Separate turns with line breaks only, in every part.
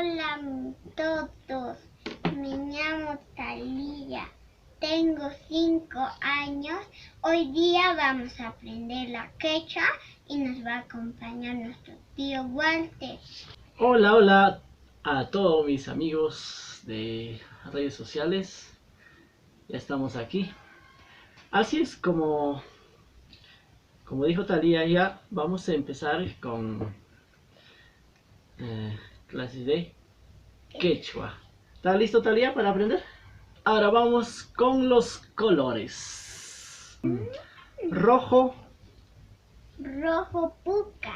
Hola a todos, me llamo Talía, tengo 5 años. Hoy día vamos a aprender la quechua y nos va a acompañar nuestro tío Walter.
Hola, hola a todos mis amigos de redes sociales. Ya estamos aquí. Así es como dijo Talía, ya vamos a empezar con clases de quechua. ¿Está listo, Talía, para aprender? Ahora vamos con los colores. Rojo.
Rojo puca.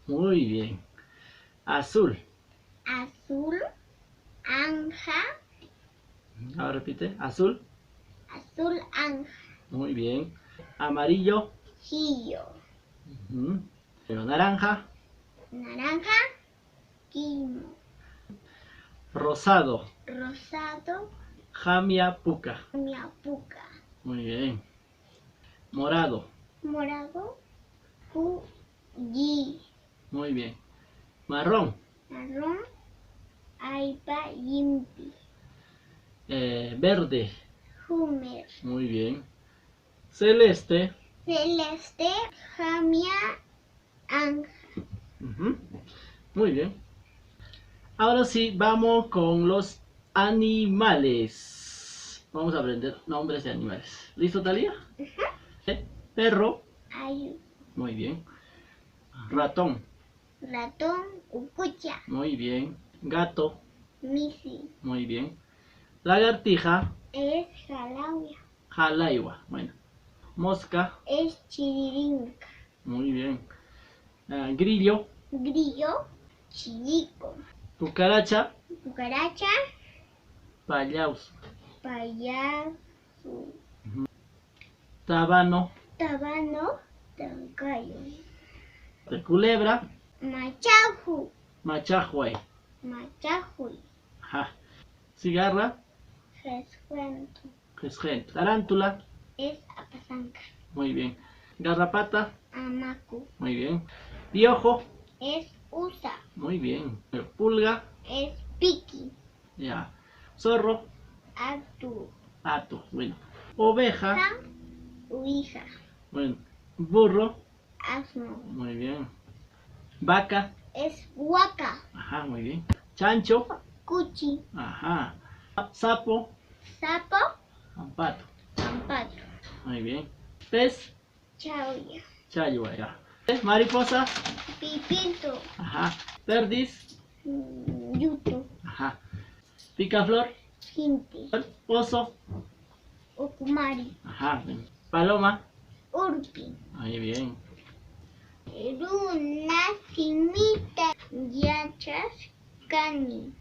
Muy bien. Azul.
Azul anja.
Ahora repite. Azul.
Azul anja.
Muy bien. Amarillo.
Chillo.
Naranja.
Naranja quimo.
Rosado.
Rosado
Jamia puca.
miapuca.
Muy bien. Morado.
Morado cuyi.
Muy bien. Marrón.
Marrón aipa yimpi.
Verde.
Humer.
Muy bien. Celeste.
Celeste jamia anja.
Muy bien. Ahora sí, vamos con los animales. Vamos a aprender nombres de animales. ¿Listo, Talía? Perro.
Ayu.
Muy bien. Ratón.
Ratón ucucha.
Muy bien. Gato.
Misi.
Muy bien. Lagartija.
Es jalauya.
Jalaiwa. Bueno. Mosca.
Es chiririnca.
Muy bien. Grillo.
Grillo chillico.
Cucaracha.
Cucaracha
Payaus.
payaso.
Tábano.
Tabano tancayo.
Culebra.
Machaju.
Machajuay.
Machajuy.
Ajá. Cigarra.
Rescuento.
Jesgento. Tarántula.
Es apasanca.
Muy bien. Garrapata.
Amacu.
Muy bien. Piojo.
Es usa.
Muy bien. Pulga.
Es piqui.
Ya. Zorro.
Atu.
Pato. Bueno. Oveja.
Uija.
Bueno. Burro.
Asno.
Muy bien. Vaca.
Es huaca.
Ajá, muy bien. Chancho.
Cuchi.
Ajá. Sapo.
Sapo.
Pato.
Zampato.
Muy bien. Pez.
Chauya.
Chayua, ya. Mariposa.
Pipinto.
Ajá. Perdiz.
Yuto.
Ajá. Picaflor.
Jinti.
Oso.
Ukumari.
Ajá. Paloma.
Urpi.
Muy bien.
Runa simita. Yachas. Cani.